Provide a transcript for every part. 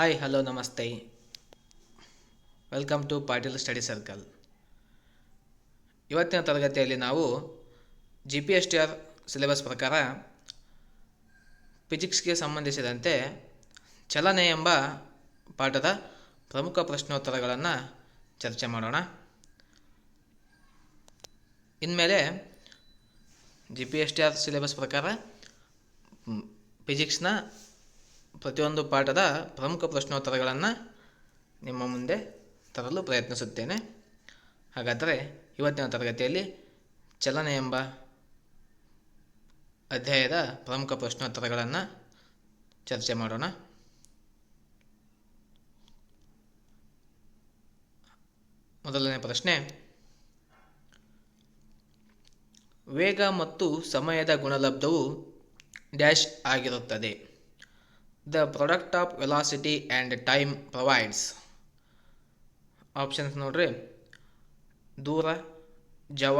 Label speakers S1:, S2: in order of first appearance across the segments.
S1: Hi hello namaste. Welcome to Patil study circle. ಇವತ್ತಿನ ತರಗತಿಯಲ್ಲಿ ನಾವು GPSTR ಸಿಲೆಬಸ್ ಪ್ರಕಾರ ಫಿಸಿಕ್ಸ್ಗೆ ಸಂಬಂಧಿಸಿದಂತೆ ಚಲನೆ ಎಂಬ ಪಾಠದ ಪ್ರಮುಖ ಪ್ರಶ್ನೋತ್ತರಗಳನ್ನು ಚರ್ಚೆ ಮಾಡೋಣ. ಇನ್ಮೇಲೆ GPSTR ಸಿಲೆಬಸ್ ಪ್ರಕಾರ ಫಿಸಿಕ್ಸ್ನ ಪ್ರತಿಯೊಂದು ಪಾಠದ ಪ್ರಮುಖ ಪ್ರಶ್ನೋತ್ತರಗಳನ್ನು ನಿಮ್ಮ ಮುಂದೆ ತರಲು ಪ್ರಯತ್ನಿಸುತ್ತೇನೆ. ಹಾಗಾದರೆ ಇವತ್ತಿನ ತರಗತಿಯಲ್ಲಿ ಚಲನೆ ಎಂಬ ಅಧ್ಯಾಯದ ಪ್ರಮುಖ ಪ್ರಶ್ನೋತ್ತರಗಳನ್ನು ಚರ್ಚೆ ಮಾಡೋಣ. ಮೊದಲನೇ ಪ್ರಶ್ನೆ, ವೇಗ ಮತ್ತು ಸಮಯದ ಗುಣಲಬ್ಧವು ಡ್ಯಾಶ್ ಆಗಿರುತ್ತದೆ. The product of velocity and time provides. Options ನೋಡ್ರಿ: ದೂರ, ಜವ,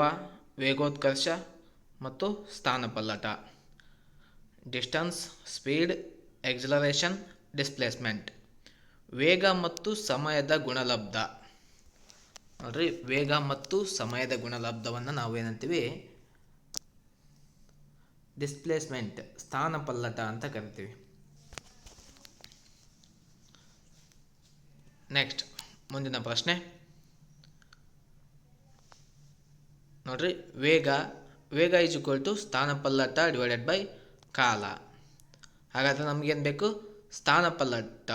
S1: ವೇಗೋತ್ಕರ್ಷ ಮತ್ತು ಸ್ಥಾನಪಲ್ಲಟ. Distance, speed, acceleration, displacement. ವೇಗ ಮತ್ತು ಸಮಯದ ಗುಣಲಬ್ಧ ನೋಡ್ರಿ, ವೇಗ ಮತ್ತು ಸಮಯದ ಗುಣಲಬ್ಧವನ್ನು ನಾವು ಏನಂತೀವಿ? ಡಿಸ್ಪ್ಲೇಸ್ಮೆಂಟ್, ಸ್ಥಾನಪಲ್ಲಟ ಅಂತ ಕರಿತೀವಿ. ನೆಕ್ಸ್ಟ್ ಮುಂದಿನ ಪ್ರಶ್ನೆ ನೋಡ್ರಿ, ವೇಗ ಈಸ್ ಈಕ್ವಲ್ ಟು ಸ್ಥಾನಪಲ್ಲಟ ಡಿವೈಡೆಡ್ ಬೈ ಕಾಲ. ಹಾಗಾದರೆ ನಮಗೇನು ಬೇಕು? ಸ್ಥಾನಪಲ್ಲಟ.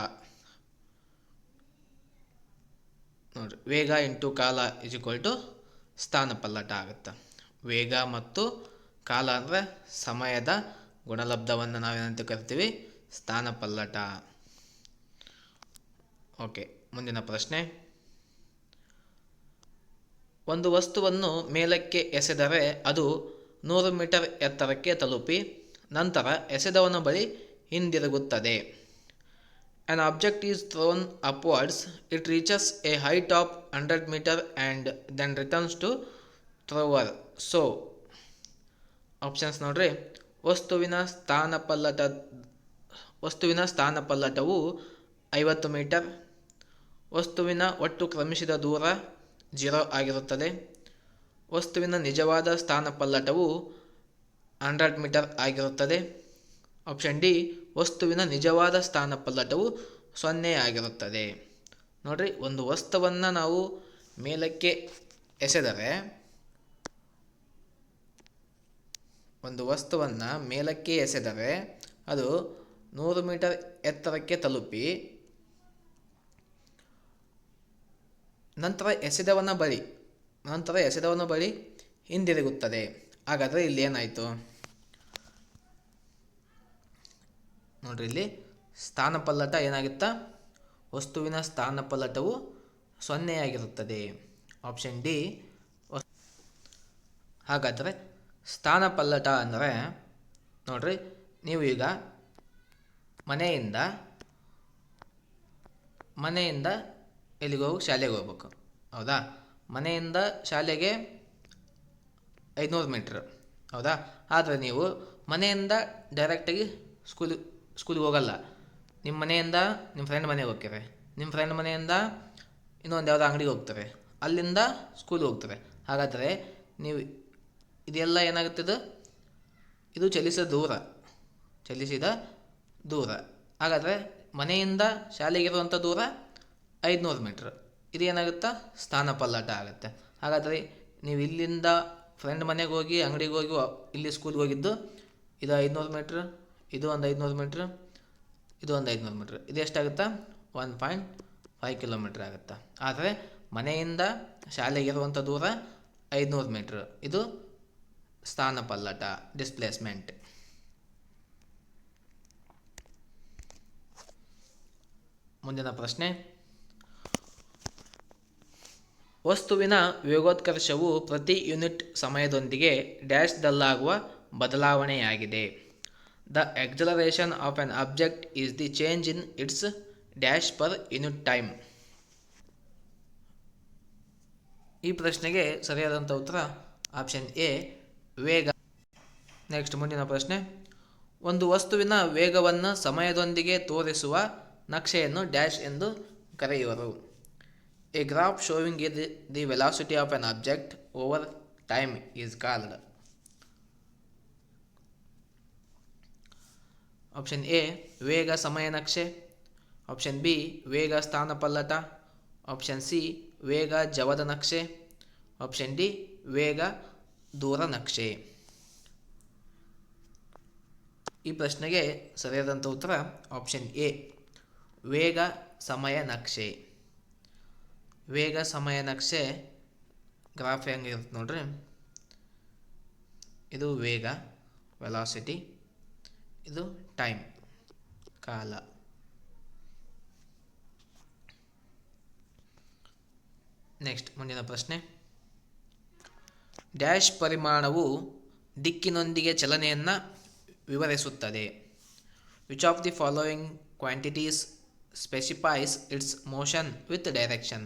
S1: ನೋಡ್ರಿ, ವೇಗ ಇಂಟು ಕಾಲ ಈಸ್ ಈಕ್ವಲ್ ಟು ಸ್ಥಾನಪಲ್ಲಟ ಆಗುತ್ತೆ. ವೇಗ ಮತ್ತು ಕಾಲ ಅಂದರೆ ಸಮಯದ ಗುಣಲಬ್ಧವನ್ನು ನಾವೇನಂತ ಕರಿತೀವಿ? ಸ್ಥಾನಪಲ್ಲಟ. ಓಕೆ, ಮುಂದಿನ ಪ್ರಶ್ನೆ, ಒಂದು ವಸ್ತುವನ್ನು ಮೇಲಕ್ಕೆ ಎಸೆದರೆ ಅದು 100 ಮೀಟರ್ ಎತ್ತರಕ್ಕೆ ತಲುಪಿ ನಂತರ ಎಸೆದವನ ಬಳಿ ಹಿಂದಿರುಗುತ್ತದೆ. An object is thrown upwards, it reaches a height of 100 meter and then returns to thrower. So, options ನೋಡ್ರಿ: ವಸ್ತುವಿನ ಸ್ಥಾನಪಲ್ಲಟವು 50 ಮೀಟರ್, ವಸ್ತುವಿನ ಒಟ್ಟು ಕ್ರಮಿಸಿದ ದೂರ 0 ಆಗಿರುತ್ತದೆ, ವಸ್ತುವಿನ ನಿಜವಾದ ಸ್ಥಾನಪಲ್ಲಟವು 100 ಮೀಟರ್ ಆಗಿರುತ್ತದೆ. ಆಪ್ಷನ್ ಡಿ, ವಸ್ತುವಿನ ನಿಜವಾದ ಸ್ಥಾನಪಲ್ಲಟವು 0 ಆಗಿರುತ್ತದೆ. ನೋಡ್ರಿ, ಒಂದು ವಸ್ತುವನ್ನು ನಾವು ಮೇಲಕ್ಕೆ ಎಸೆದರೆ ಅದು 100 ಮೀಟರ್ ಎತ್ತರಕ್ಕೆ ತಲುಪಿ ನಂತರ ಎಸೆದವನ ಬಳಿ ಹಿಂದಿರುಗುತ್ತದೆ. ಹಾಗಾದರೆ ಇಲ್ಲಿ ಏನಾಯಿತು? ನೋಡ್ರಿ, ಇಲ್ಲಿ ಸ್ಥಾನಪಲ್ಲಟ ಏನಾಗುತ್ತಾ? ವಸ್ತುವಿನ ಸ್ಥಾನಪಲ್ಲಟವು 0 ಆಗಿರುತ್ತದೆ. Option D. ಹಾಗಾದರೆ ಸ್ಥಾನಪಲ್ಲಟ ಅಂದರೆ ನೋಡ್ರಿ, ನೀವು ಈಗ ಮನೆಯಿಂದ ಶಾಲೆಗೆ ಹೋಗ್ಬೇಕು, ಹೌದಾ? ಮನೆಯಿಂದ ಶಾಲೆಗೆ 500 ಮೀಟ್ರ್, ಹೌದಾ? ಆದರೆ ನೀವು ಮನೆಯಿಂದ ಡೈರೆಕ್ಟಾಗಿ ಸ್ಕೂಲಿಗೆ ಹೋಗಲ್ಲ. ನಿಮ್ಮ ಮನೆಯಿಂದ ನಿಮ್ಮ ಫ್ರೆಂಡ್ ಮನೆಗೆ ಹೋಗ್ತಾರೆ, ನಿಮ್ಮ ಫ್ರೆಂಡ್ ಮನೆಯಿಂದ ಇನ್ನೊಂದು ಯಾವುದೋ ಅಂಗಡಿಗೆ ಹೋಗ್ತಾರೆ, ಅಲ್ಲಿಂದ ಸ್ಕೂಲಿಗೆ ಹೋಗ್ತಾರೆ. ಹಾಗಾದರೆ ನೀವು ಇದೆಲ್ಲ ಏನಾಗುತ್ತದೆ? ಇದು ಚಲಿಸಿದ ದೂರ. ಹಾಗಾದರೆ ಮನೆಯಿಂದ ಶಾಲೆಗಿರುವಂಥ ದೂರ 500 ಮೀಟ್ರ್. ಇದೇನಾಗುತ್ತಾ? ಸ್ಥಾನಪಲ್ಲಟ ಆಗುತ್ತೆ. ಹಾಗಾದರೆ ನೀವು ಇಲ್ಲಿಂದ ಫ್ರೆಂಡ್ ಮನೆಗೆ ಹೋಗಿ ಅಂಗಡಿಗೆ ಹೋಗಿ ಇಲ್ಲಿ ಸ್ಕೂಲ್ಗೆ ಹೋಗಿದ್ದು ಇದು 500 ಮೀಟ್ರ್, ಇದು ಒಂದು 500 ಮೀಟ್ರ್, ಇದು ಒಂದು 500 ಮೀಟ್ರ್. ಇದು ಎಷ್ಟಾಗುತ್ತಾ? 1.5 ಕಿಲೋಮೀಟ್ರ್ ಆಗುತ್ತಾ. ಆದರೆ ಮನೆಯಿಂದ ಶಾಲೆಗಿರುವಂಥ ದೂರ 500 ಮೀಟ್ರ್. ಇದು ಸ್ಥಾನಪಲ್ಲಟ, ಡಿಸ್ಪ್ಲೇಸ್ಮೆಂಟ್. ಮುಂದಿನ ಪ್ರಶ್ನೆ, ವಸ್ತುವಿನ ವೇಗೋತ್ಕರ್ಷವು ಪ್ರತಿ ಯೂನಿಟ್ ಸಮಯದೊಂದಿಗೆ ಡ್ಯಾಶ್ದಲ್ಲಾಗುವ ಬದಲಾವಣೆಯಾಗಿದೆ. The acceleration of on object is the change in its dash per unit time. ಈ ಪ್ರಶ್ನೆಗೆ ಸರಿಯಾದಂಥ ಉತ್ತರ ಆಪ್ಷನ್ ಎ, ವೇಗ. ನೆಕ್ಸ್ಟ್ ಮುಂದಿನ ಪ್ರಶ್ನೆ, ಒಂದು ವಸ್ತುವಿನ ವೇಗವನ್ನು ಸಮಯದೊಂದಿಗೆ ತೋರಿಸುವ ನಕ್ಷೆಯನ್ನು ಡ್ಯಾಶ್ ಎಂದು ಕರೆಯುವರು. A graph sowing the velocity of an object over time is called. Option A ವೇಗ ಸಮಯ ನಕ್ಷೆ, ಆಪ್ಷನ್ ಬಿ ವೇಗ ಸ್ಥಾನಪಲ್ಲಟ, ಆಪ್ಷನ್ ಸಿ ವೇಗ ಜವದ ನಕ್ಷೆ, ಆಪ್ಷನ್ ಡಿ ವೇಗ ದೂರ ನಕ್ಷೆ. ಈ ಪ್ರಶ್ನೆಗೆ ಸರಿಯಾದಂಥ ಉತ್ತರ ಆಪ್ಷನ್ ಎ ವೇಗ ಸಮಯ ನಕ್ಷೆ. ವೇಗ ಸಮಯ ನಕ್ಷೆ ಗ್ರಾಫ್ ಹೆಂಗಿರುತ್ತೆ ನೋಡ್ರಿ, ಇದು ವೇಗ ವೆಲಾಸಿಟಿ, ಇದು ಟೈಮ್ ಕಾಲ. ನೆಕ್ಸ್ಟ್ ಮುಂದಿನ ಪ್ರಶ್ನೆ, ಡ್ಯಾಶ್ ಪರಿಮಾಣವು ದಿಕ್ಕಿನೊಂದಿಗೆ ಚಲನೆಯನ್ನು ವಿವರಿಸುತ್ತದೆ. Which of the following quantities specifies it's motion with direction.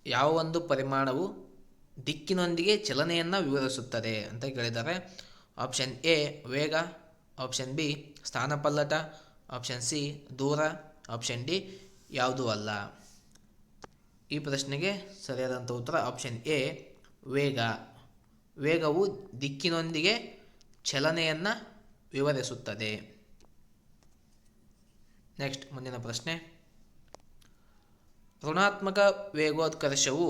S1: ಯಾವ ಒಂದು ಪರಿಮಾಣವು ದಿಕ್ಕಿನೊಂದಿಗೆ ಚಲನೆಯನ್ನು ವಿವರಿಸುತ್ತದೆ ಅಂತ ಕೇಳಿದ್ದಾರೆ. ಆಪ್ಷನ್ ಎ ವೇಗ, ಆಪ್ಷನ್ ಬಿ ಸ್ಥಾನಪಲ್ಲಟ, ಆಪ್ಷನ್ ಸಿ ದೂರ, ಆಪ್ಷನ್ ಡಿ ಯಾವುದೂ ಅಲ್ಲ. ಈ ಪ್ರಶ್ನೆಗೆ ಸರಿಯಾದಂಥ ಉತ್ತರ ಆಪ್ಷನ್ ಎ ವೇಗ. ವೇಗವು ದಿಕ್ಕಿನೊಂದಿಗೆ ಚಲನೆಯನ್ನು ವಿವರಿಸುತ್ತದೆ. ನೆಕ್ಸ್ಟ್ ಮುಂದಿನ ಪ್ರಶ್ನೆ, ಋಣಾತ್ಮಕ ವೇಗೋತ್ಕರ್ಷವು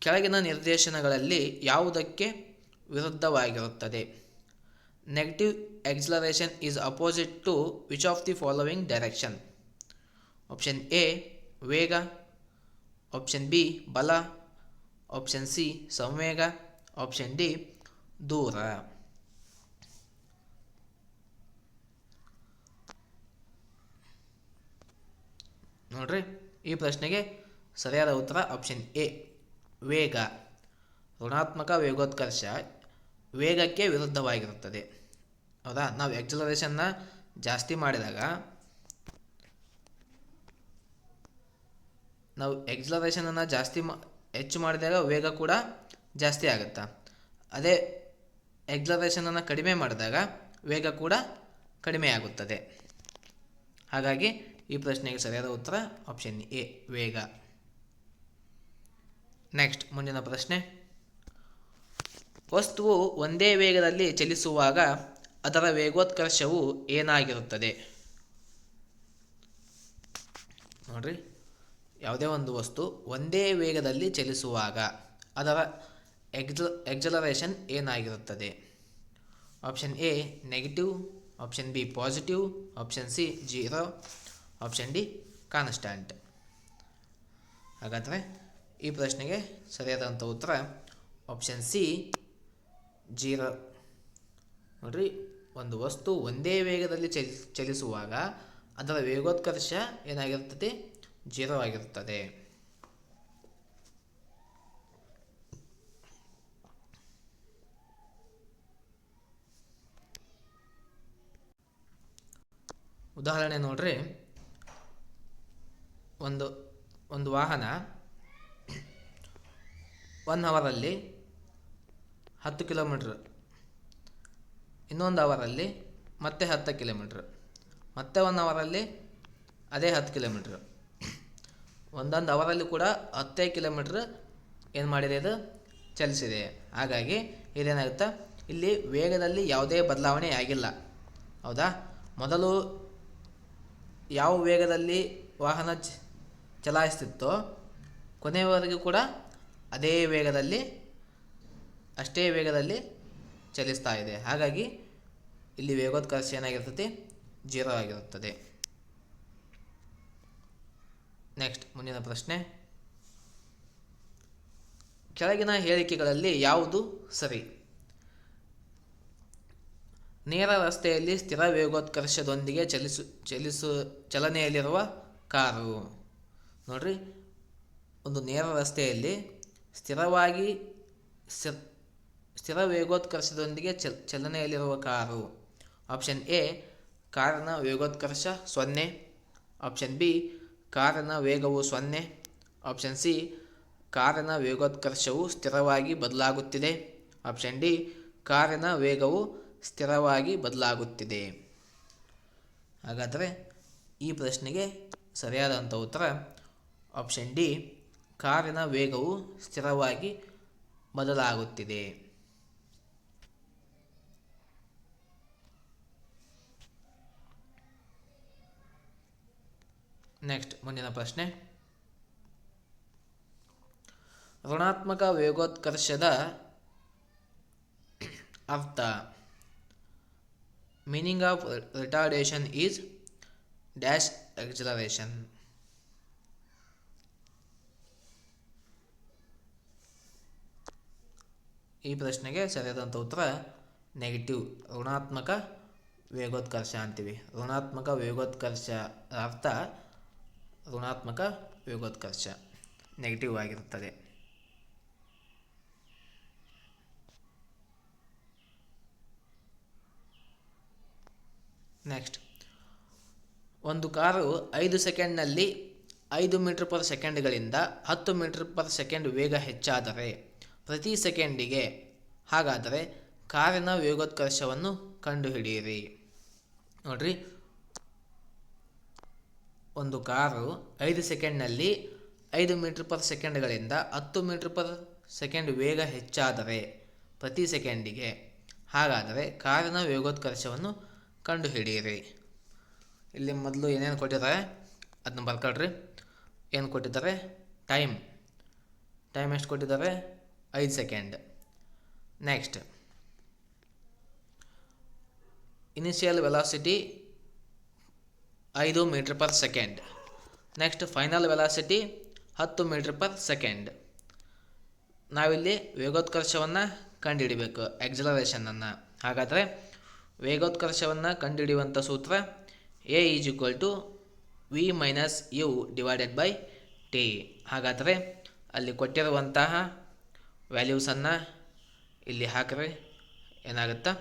S1: ಕೆಳಗಿನ ನಿರ್ದೇಶನಗಳಲ್ಲಿ ಯಾವುದಕ್ಕೆ ವಿರುದ್ಧವಾಗಿರುತ್ತದೆ. Negative acceleration is opposite to which of the following direction. Option A ವೇಗ, ಆಪ್ಷನ್ ಬಿ ಬಲ, ಆಪ್ಷನ್ ಸಿ ಸಂವೇಗ, ಆಪ್ಷನ್ ಡಿ ದೂರ. ನೋಡ್ರಿ, ಈ ಪ್ರಶ್ನೆಗೆ ಸರಿಯಾದ ಉತ್ತರ ಆಪ್ಷನ್ ಎ ವೇಗ. ಋಣಾತ್ಮಕ ವೇಗೋತ್ಕರ್ಷ ವೇಗಕ್ಕೆ ವಿರುದ್ಧವಾಗಿರುತ್ತದೆ. ಹೌದಾ, ನಾವು ಎಕ್ಸಲರೇಷನ್ನ ಜಾಸ್ತಿ ಮಾಡಿದಾಗ ಹೆಚ್ಚು ಮಾಡಿದಾಗ ವೇಗ ಕೂಡ ಜಾಸ್ತಿ ಆಗುತ್ತಾ. ಅದೇ ಎಕ್ಸಲರೇಷನನ್ನು ಕಡಿಮೆ ಮಾಡಿದಾಗ ವೇಗ ಕೂಡ ಕಡಿಮೆ ಆಗುತ್ತದೆ. ಹಾಗಾಗಿ ಈ ಪ್ರಶ್ನೆಗೆ ಸರಿಯಾದ ಉತ್ತರ ಆಪ್ಷನ್ ಎ ವೇಗ. ನೆಕ್ಸ್ಟ್ ಮುಂದಿನ ಪ್ರಶ್ನೆ, ವಸ್ತುವು ಒಂದೇ ವೇಗದಲ್ಲಿ ಚಲಿಸುವಾಗ ಅದರ ವೇಗೋತ್ಕರ್ಷವು ಏನಾಗಿರುತ್ತದೆ. ನೋಡ್ರಿ, ಯಾವುದೇ ಒಂದು ವಸ್ತು ಒಂದೇ ವೇಗದಲ್ಲಿ ಚಲಿಸುವಾಗ ಅದರ ಎಕ್ಸಲರೇಷನ್ ಏನಾಗಿರುತ್ತದೆ. Option A negative, option B positive, option C 0, option D constant. ಹಾಗಾದರೆ ಈ ಪ್ರಶ್ನೆಗೆ ಸರಿಯಾದಂಥ ಉತ್ತರ ಆಪ್ಷನ್ ಸಿ 0. ನೋಡ್ರಿ, ಒಂದು ವಸ್ತು ಒಂದೇ ವೇಗದಲ್ಲಿ ಚಲಿಸುವಾಗ ಅದರ ವೇಗೋತ್ಕರ್ಷ ಏನಾಗಿರುತ್ತದೆ, 0 ಆಗಿರುತ್ತದೆ. ಉದಾಹರಣೆ ನೋಡ್ರಿ, ಒಂದು ವಾಹನ 1 ಅವರಲ್ಲಿ 10 ಕಿಲೋಮೀಟ್ರ್, ಇನ್ನೊಂದು ಅವರಲ್ಲಿ ಮತ್ತೆ 10 ಕಿಲೋಮೀಟ್ರ್, ಮತ್ತೆ 1 ಅವರಲ್ಲಿ ಅದೇ 10 ಕಿಲೋಮೀಟ್ರ್, ಒಂದೊಂದು ಅವರಲ್ಲಿ ಕೂಡ 10 ಕಿಲೋಮೀಟ್ರ್ ಏನು ಮಾಡಿದೆ, ಇದು ಚಲಿಸಿದೆ. ಹಾಗಾಗಿ ಇದೇನಾಗುತ್ತೆ, ಇಲ್ಲಿ ವೇಗದಲ್ಲಿ ಯಾವುದೇ ಬದಲಾವಣೆ ಆಗಿಲ್ಲ. ಹೌದಾ, ಮೊದಲು ಯಾವ ವೇಗದಲ್ಲಿ ವಾಹನ ಚಲಾಯಿಸ್ತಿತ್ತೋ ಕೊನೆಯವರೆಗೂ ಕೂಡ ಅಷ್ಟೇ ವೇಗದಲ್ಲಿ ಚಲಿಸ್ತಾ ಇದೆ. ಹಾಗಾಗಿ ಇಲ್ಲಿ ವೇಗೋತ್ಕರ್ಷ ಏನಾಗಿರ್ತದೆ, 0 ಆಗಿರುತ್ತದೆ. ನೆಕ್ಸ್ಟ್ ಮುಂದಿನ ಪ್ರಶ್ನೆ, ಕೆಳಗಿನ ಹೇಳಿಕೆಗಳಲ್ಲಿ ಯಾವುದು ಸರಿ. ನೇರ ರಸ್ತೆಯಲ್ಲಿ ಸ್ಥಿರ ವೇಗೋತ್ಕರ್ಷದೊಂದಿಗೆ ಚಲನೆಯಲ್ಲಿರುವ ಕಾರು. ನೋಡ್ರಿ, ಒಂದು ನೇರ ರಸ್ತೆಯಲ್ಲಿ ಸ್ಥಿರ ವೇಗೋತ್ಕರ್ಷದೊಂದಿಗೆ ಚಲನೆಯಲ್ಲಿರುವ ಕಾರು. ಆಪ್ಷನ್ ಎ ಕಾರಿನ ವೇಗೋತ್ಕರ್ಷ 0, ಆಪ್ಷನ್ ಬಿ ಕಾರಿನ ವೇಗವು 0, ಆಪ್ಷನ್ ಸಿ ಕಾರಿನ ವೇಗೋತ್ಕರ್ಷವು ಸ್ಥಿರವಾಗಿ ಬದಲಾಗುತ್ತಿದೆ, ಆಪ್ಷನ್ ಡಿ ಕಾರಿನ ವೇಗವು ಸ್ಥಿರವಾಗಿ ಬದಲಾಗುತ್ತಿದೆ. ಹಾಗಾದರೆ ಈ ಪ್ರಶ್ನೆಗೆ ಸರಿಯಾದಂಥ ಉತ್ತರ ಆಪ್ಷನ್ ಡಿ, ಕಾರಿನ ವೇಗವು ಸ್ಥಿರವಾಗಿ ಬದಲಾಗುತ್ತಿದೆ. ನೆಕ್ಸ್ಟ್ ಮುಂದಿನ ಪ್ರಶ್ನೆ, ಋಣಾತ್ಮಕ ವೇಗೋತ್ಕರ್ಷದ ಅರ್ಥ. Meaning of retardation is dash acceleration. ಈ ಪ್ರಶ್ನೆಗೆ ಸರಿಯಾದಂಥ ಉತ್ತರ ನೆಗೆಟಿವ್, ಋಣಾತ್ಮಕ ವೇಗೋತ್ಕರ್ಷ ಅಂತೀವಿ. ಋಣಾತ್ಮಕ ವೇಗೋತ್ಕರ್ಷ ಅರ್ಥ ಋಣಾತ್ಮಕ ವೇಗೋತ್ಕರ್ಷ ನೆಗೆಟಿವ್ ಆಗಿರುತ್ತದೆ. ನೆಕ್ಸ್ಟ್, ಒಂದು ಕಾರು 5 ಸೆಕೆಂಡ್ನಲ್ಲಿ 5 ಮೀಟರ್ ಪರ್ ಸೆಕೆಂಡ್ಗಳಿಂದ 10 ಮೀಟರ್ ಪರ್ ಸೆಕೆಂಡ್ ವೇಗ ಹೆಚ್ಚಾದರೆ ಪ್ರತಿ ಸೆಕೆಂಡಿಗೆ, ಹಾಗಾದರೆ ಕಾರಿನ ವೇಗೋತ್ಕರ್ಷವನ್ನು ಕಂಡುಹಿಡಿಯಿರಿ. ನೋಡ್ರಿ, ಒಂದು ಕಾರು 5 ಸೆಕೆಂಡ್ನಲ್ಲಿ 5 ಮೀಟರ್ ಪರ್ ಸೆಕೆಂಡ್ಗಳಿಂದ 10 ಮೀಟರ್ ಪರ್ ಸೆಕೆಂಡ್ ವೇಗ ಹೆಚ್ಚಾದರೆ ಪ್ರತಿ ಸೆಕೆಂಡಿಗೆ, ಹಾಗಾದರೆ ಕಾರಿನ ವೇಗೋತ್ಕರ್ಷವನ್ನು ಕಂಡುಹಿಡಿಯಿರಿ. ಇಲ್ಲಿ ಮೊದಲು ಏನೇನು ಕೊಟ್ಟಿದ್ದಾರೆ ಅದನ್ನ ಬರ್ಕೊಳ್ರಿ. ಏನು ಕೊಟ್ಟಿದ್ದಾರೆ? ಟೈಮ್ ಎಷ್ಟು ಕೊಟ್ಟಿದ್ದಾರೆ? 5 second. Next, initial velocity 5 metre per second. Next, final velocity 10 metre per second. ನಾವಿಲ್ಲಿ ವೇಗೋತ್ಕರ್ಷವನ್ನು ಕಂಡುಹಿಡಿಬೇಕು, ಎಕ್ಸಲರೇಷನನ್ನು. ಹಾಗಾದರೆ ವೇಗೋತ್ಕರ್ಷವನ್ನು ಕಂಡುಹಿಡಿಯುವಂಥ ಸೂತ್ರ a is equal to v minus u divided by t. ಹಾಗಾದರೆ ಅಲ್ಲಿ ಕೊಟ್ಟಿರುವಂತಹ ವ್ಯಾಲ್ಯೂಸನ್ನು ಇಲ್ಲಿ ಹಾಕಿದ್ರೆ ಏನಾಗುತ್ತಾ?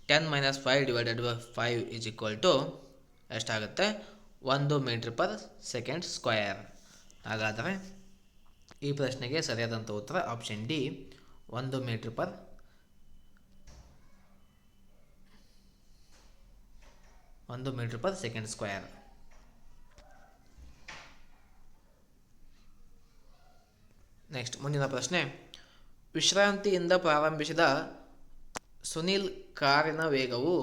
S1: 10 - 5 divided by 5 is equal to ಎಷ್ಟಾಗುತ್ತೆ? 1 ಮೀಟರ್ ಪರ್ ಸೆಕೆಂಡ್ ಸ್ಕ್ವಯರ್. ಹಾಗಾದರೆ ಈ ಪ್ರಶ್ನೆಗೆ ಸರಿಯಾದಂಥ ಉತ್ತರ option D, 1 metre per second square. Next ಮುಂದಿನ ಪ್ರಶ್ನೆ, ವಿಶ್ರಾಂತಿಯಿಂದ ಪ್ರಾರಂಭಿಸಿದ ಸುನಿಲ್ ಕಾರಿನ ವೇಗವು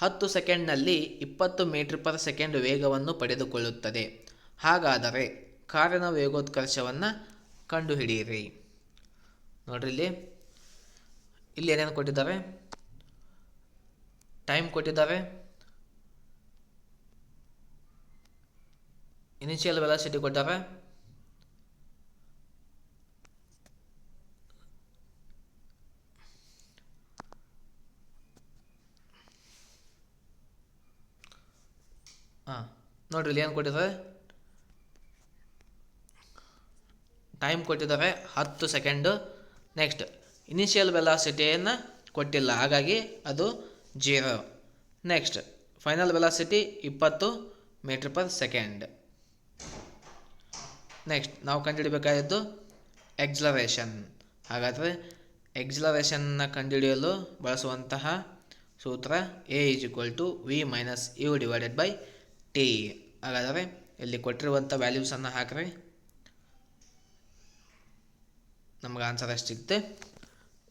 S1: 10 ಸೆಕೆಂಡ್ನಲ್ಲಿ 20 ಮೀಟರ್ ಪರ್ ಸೆಕೆಂಡ್ ವೇಗವನ್ನು ಪಡೆದುಕೊಳ್ಳುತ್ತದೆ. ಹಾಗಾದರೆ ಕಾರಿನ ವೇಗೋತ್ಕರ್ಷವನ್ನು ಕಂಡುಹಿಡಿಯಿರಿ. ನೋಡ್ರಿ, ಇಲ್ಲಿ ಏನೇನು ಕೊಟ್ಟಿದ್ದಾರೆ? ಟೈಮ್ ಕೊಟ್ಟಿದ್ದಾರೆ, ಇನಿಷಿಯಲ್ ವೆಲಾಸಿಟಿ ಕೊಟ್ಟಾರೆ, ನೋಡ್ರಿ ಇಲ್ಲಿ ಏನು ಕೊಟ್ಟಿದ್ದಾರೆ? ಟೈಮ್ ಕೊಟ್ಟಿದ್ದಾರೆ 10 ಸೆಕೆಂಡು. ನೆಕ್ಸ್ಟ್, ಇನಿಷಿಯಲ್ ವೆಲಾಸಿಟಿಯನ್ನು ಕೊಟ್ಟಿಲ್ಲ, ಹಾಗಾಗಿ ಅದು 0. Next, final velocity 20 metre per second. Next, ನಾವು ಕಂಡುಹಿಡಬೇಕಾಗಿದ್ದು ಎಕ್ಸಲರೇಷನ್. ಹಾಗಾದರೆ ಎಕ್ಸಲರೇಷನ್ನ ಕಂಡುಹಿಡಿಯಲು ಬಳಸುವಂತಹ ಸೂತ್ರ a is equal to v minus u divided by t. ಹಾಗಾದರೆ ಇಲ್ಲಿ ಕೊಟ್ಟಿರುವಂಥ ವ್ಯಾಲ್ಯೂಸನ್ನು ಹಾಕಿದ್ರೆ ನಮಗೆ ಆನ್ಸರ್ ಎಷ್ಟು ಸಿಗುತ್ತೆ?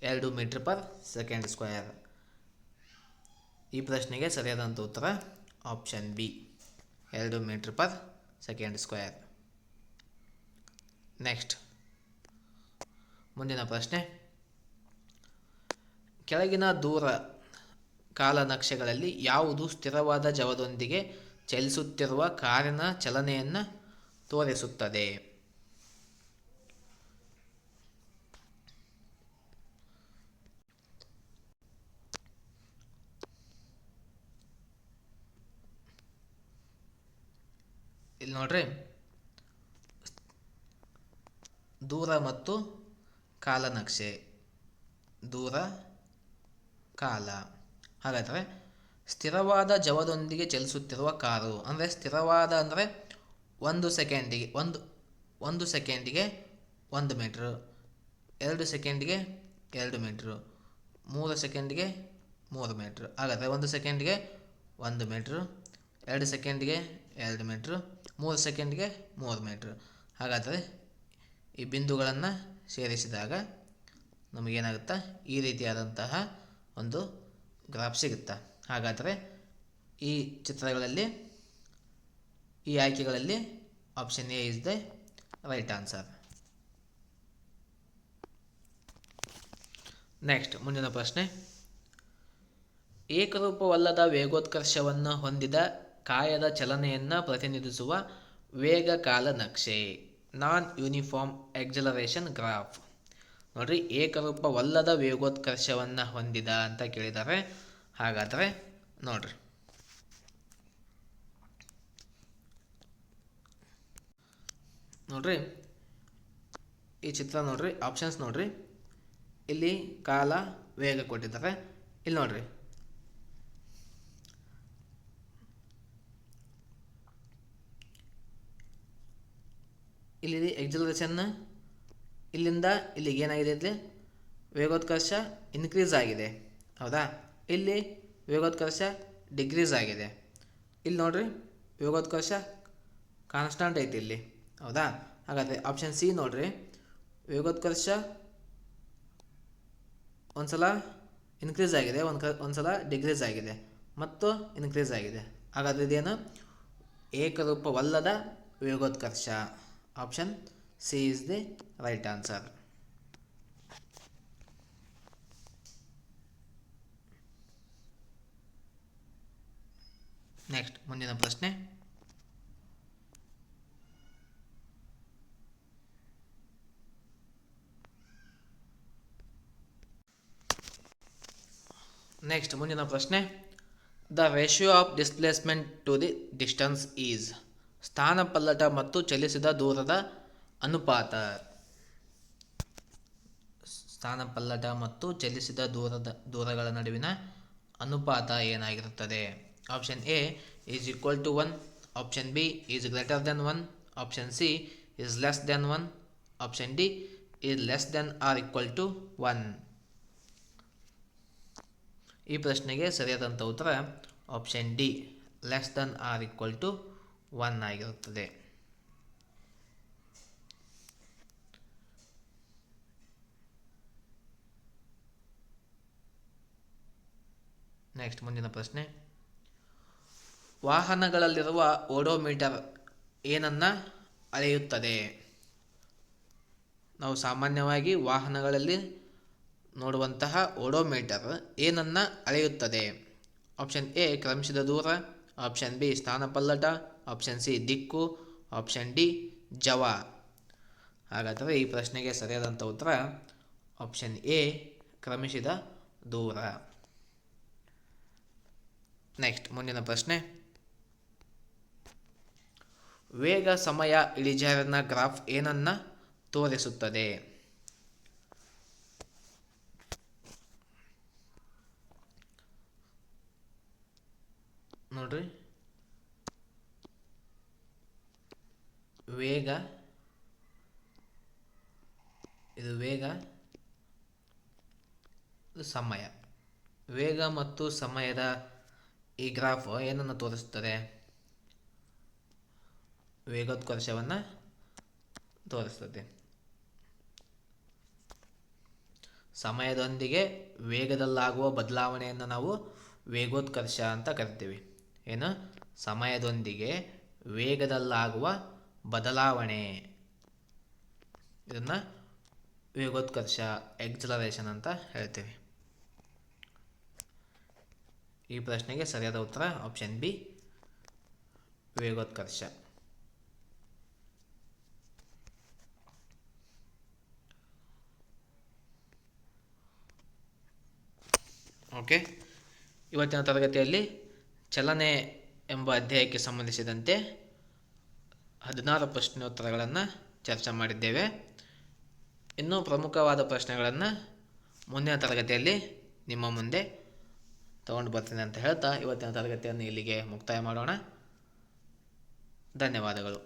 S1: 2 ಮೀಟರ್ ಪರ್ ಸೆಕೆಂಡ್ ಸ್ಕ್ವಯರ್. ಈ ಪ್ರಶ್ನೆಗೆ ಸರಿಯಾದಂಥ ಉತ್ತರ option B, 2 metre per second square. Next ಮುಂದಿನ ಪ್ರಶ್ನೆ, ಕೆಳಗಿನ ದೂರ ಕಾಲನಕ್ಷೆಗಳಲ್ಲಿ ಯಾವುದು ಸ್ಥಿರವಾದ ಜವದೊಂದಿಗೆ ಚಲಿಸುತ್ತಿರುವ ಕಾರಿನ ಚಲನೆಯನ್ನು ತೋರಿಸುತ್ತದೆ? ಇಲ್ಲಿ ನೋಡ್ರಿ, ದೂರ ಮತ್ತು ಕಾಲನಕ್ಷೆ, ದೂರ ಕಾಲ. ಹಾಗಾದರೆ ಸ್ಥಿರವಾದ ಜವದೊಂದಿಗೆ ಚಲಿಸುತ್ತಿರುವ ಕಾರು ಅಂದರೆ ಸ್ಥಿರವಾದ ಅಂದರೆ 1 ಸೆಕೆಂಡಿಗೆ 1 ಮೀಟ್ರು, 2 ಸೆಕೆಂಡಿಗೆ 2 ಮೀಟ್ರು, 3 ಸೆಕೆಂಡಿಗೆ 3 ಮೀಟ್ರ್. ಹಾಗಾದರೆ 1 ಸೆಕೆಂಡ್ಗೆ 1 ಮೀಟ್ರ್, 2 ಸೆಕೆಂಡ್ಗೆ 2 ಮೀಟ್ರ್, 3 ಸೆಕೆಂಡ್ಗೆ 3 ಮೀಟ್ರ್. ಹಾಗಾದರೆ ಈ ಬಿಂದುಗಳನ್ನು ಸೇರಿಸಿದಾಗ ನಮಗೇನಾಗುತ್ತಾ ಈ ರೀತಿಯಾದಂತಹ ಒಂದು ಗ್ರಾಫ್ ಸಿಗುತ್ತಾ. ಹಾಗಾದರೆ ಈ ಚಿತ್ರಗಳಲ್ಲಿ ಈ ಆಯ್ಕೆಗಳಲ್ಲಿ option A is the right answer. Next ಮುಂದಿನ ಪ್ರಶ್ನೆ, ಏಕರೂಪವಲ್ಲದ ವೇಗೋತ್ಕರ್ಷವನ್ನು ಹೊಂದಿದ ಕಾಯದ ಚಲನೆಯನ್ನು ಪ್ರತಿನಿಧಿಸುವ ವೇಗ ಕಾಲ ನಕ್ಷೆ, ನಾನ್ ಯೂನಿಫಾರ್ಮ್ ಎಕ್ಸಲರೇಷನ್ ಗ್ರಾಫ್. ನೋಡ್ರಿ, ಏಕರೂಪವಲ್ಲದ ವೇಗೋತ್ಕರ್ಷವನ್ನು ಹೊಂದಿದ ಅಂತ ಕೇಳಿದ್ದಾರೆ. ಹಾಗಾದರೆ ನೋಡ್ರಿ, ಈ ಚಿತ್ರ ನೋಡ್ರಿ, ಆಪ್ಷನ್ಸ್ ನೋಡ್ರಿ. ಇಲ್ಲಿ ಕಾಲ ವೇಗ ಕೊಟ್ಟಿದ್ದಾರೆ. ಇಲ್ಲಿ ನೋಡ್ರಿ, ಇಲ್ಲಿ ಎಕ್ಸಲರೇಷನ್ ಇಲ್ಲಿಂದ ಇಲ್ಲಿಗೆ ಏನಾಗಿದೆ, ಇಲ್ಲಿ ವೇಗೋತ್ಕರ್ಷ ಇನ್ಕ್ರೀಸ್ ಆಗಿದೆ, ಹೌದಾ. ಇಲ್ಲಿ ವೇಗೋತ್ಕರ್ಷ ಡಿಕ್ರೀಸ್ ಆಗಿದೆ. ಇಲ್ಲಿ ನೋಡ್ರಿ, ವೇಗೋತ್ಕರ್ಷ ಕಾನ್ಸ್ಟಂಟ್ ಐತಿ ಇಲ್ಲಿ, ಹೌದಾ. ಹಾಗಾದರೆ ಆಪ್ಷನ್ ಸಿ ನೋಡ್ರಿ, ವೇಗೋತ್ಕರ್ಷ ಒಂದ್ಸಲ ಇನ್ಕ್ರೀಸ್ ಆಗಿದೆ, ಒಂದ್ಸಲ ಡಿಕ್ರೀಸ್ ಆಗಿದೆ ಮತ್ತು ಇನ್ಕ್ರೀಸ್ ಆಗಿದೆ. ಹಾಗಾದರೆ ಇದೇನು ಏಕರೂಪವಲ್ಲದ ವೇಗೋತ್ಕರ್ಷ. Option C is the right answer. Next ಮುಂದಿನ ಪ್ರಶ್ನೆ, the ratio of displacement to the distance is. ಸ್ಥಾನಪಲ್ಲಟ ಮತ್ತು ಚಲಿಸಿದ ದೂರದ ಅನುಪಾತ. ಸ್ಥಾನಪಲ್ಲಟ ಮತ್ತು ಚಲಿಸಿದ ದೂರಗಳ ನಡುವಿನ ಅನುಪಾತ ಏನಾಗಿರುತ್ತದೆ. Option A is equal to 1, option B is greater than 1, option C is less than 1, option D is less than or equal to 1. ಈ ಪ್ರಶ್ನೆಗೆ ಸರಿಯಾದಂಥ ಉತ್ತರ option D, less than or equal to 1 ಆಗಿರುತ್ತದೆ. ನೆಕ್ಸ್ಟ್ ಮುಂದಿನ ಪ್ರಶ್ನೆ, ವಾಹನಗಳಲ್ಲಿರುವ odometer ಏನನ್ನು ಅಳೆಯುತ್ತದೆ. ನಾವು ಸಾಮಾನ್ಯವಾಗಿ ವಾಹನಗಳಲ್ಲಿ ನೋಡುವಂತಹ ಓಡೋಮೀಟರ್ ಏನನ್ನು ಅಳೆಯುತ್ತದೆ. ಆಪ್ಷನ್ ಎ ಕ್ರಮಿಸಿದ ದೂರ, ಆಪ್ಷನ್ ಬಿ ಸ್ಥಾನಪಲ್ಲಟ, ಆಪ್ಷನ್ ಸಿ ದಿಕ್ಕು, ಆಪ್ಷನ್ ಡಿ ಜವ. ಹಾಗಾದರೆ ಈ ಪ್ರಶ್ನೆಗೆ ಸರಿಯಾದಂಥ ಉತ್ತರ ಆಪ್ಷನ್ ಎ ಕ್ರಮಿಸಿದ ದೂರ. ನೆಕ್ಸ್ಟ್ ಮುಂದಿನ ಪ್ರಶ್ನೆ, ವೇಗ ಸಮಯ ಇಳಿಜಾರಿನ ಗ್ರಾಫ್ ಏನನ್ನು ತೋರಿಸುತ್ತದೆ. ನೋಡ್ರಿ, ವೇಗ, ಇದು ವೇಗ, ಇದು ಸಮಯ. ವೇಗ ಮತ್ತು ಸಮಯದ ಈ ಗ್ರಾಫ್ ಏನನ್ನು ತೋರಿಸುತ್ತದೆ. ವೇಗೋತ್ಕರ್ಷವನ್ನು ತೋರಿಸುತ್ತದೆ. ಸಮಯದೊಂದಿಗೆ ವೇಗದಲ್ಲಾಗುವ ಬದಲಾವಣೆಯನ್ನು ನಾವು ವೇಗೋತ್ಕರ್ಷ ಅಂತ ಕರಿತೀವಿ. ಏನು, ಸಮಯದೊಂದಿಗೆ ವೇಗದಲ್ಲಾಗುವ ಬದಲಾವಣೆ, ಇದನ್ನು ವೇಗೋತ್ಕರ್ಷ ಎಕ್ಸಲರೇಷನ್ ಅಂತ ಹೇಳ್ತೀವಿ. ಈ ಪ್ರಶ್ನೆಗೆ ಸರಿಯಾದ ಉತ್ತರ ಆಪ್ಷನ್ ಬಿ, ವೇಗೋತ್ಕರ್ಷ. ಓಕೆ, ಇವತ್ತಿನ ತರಗತಿಯಲ್ಲಿ ಚಲನೆ ಎಂಬ ಅಧ್ಯಾಯಕ್ಕೆ ಸಂಬಂಧಿಸಿದಂತೆ 16 ಪ್ರಶ್ನೋತ್ತರಗಳನ್ನು ಚರ್ಚೆ ಮಾಡಿದ್ದೇವೆ. ಇನ್ನೂ ಪ್ರಮುಖವಾದ ಪ್ರಶ್ನೆಗಳನ್ನು ಮುಂದಿನ ತರಗತಿಯಲ್ಲಿ ನಿಮ್ಮ ಮುಂದೆ ತಗೊಂಡು ಬರ್ತೀನಿ ಅಂತ ಹೇಳ್ತಾ ಇವತ್ತಿನ ತರಗತಿಯನ್ನು ಇಲ್ಲಿಗೆ ಮುಕ್ತಾಯ ಮಾಡೋಣ. ಧನ್ಯವಾದಗಳು.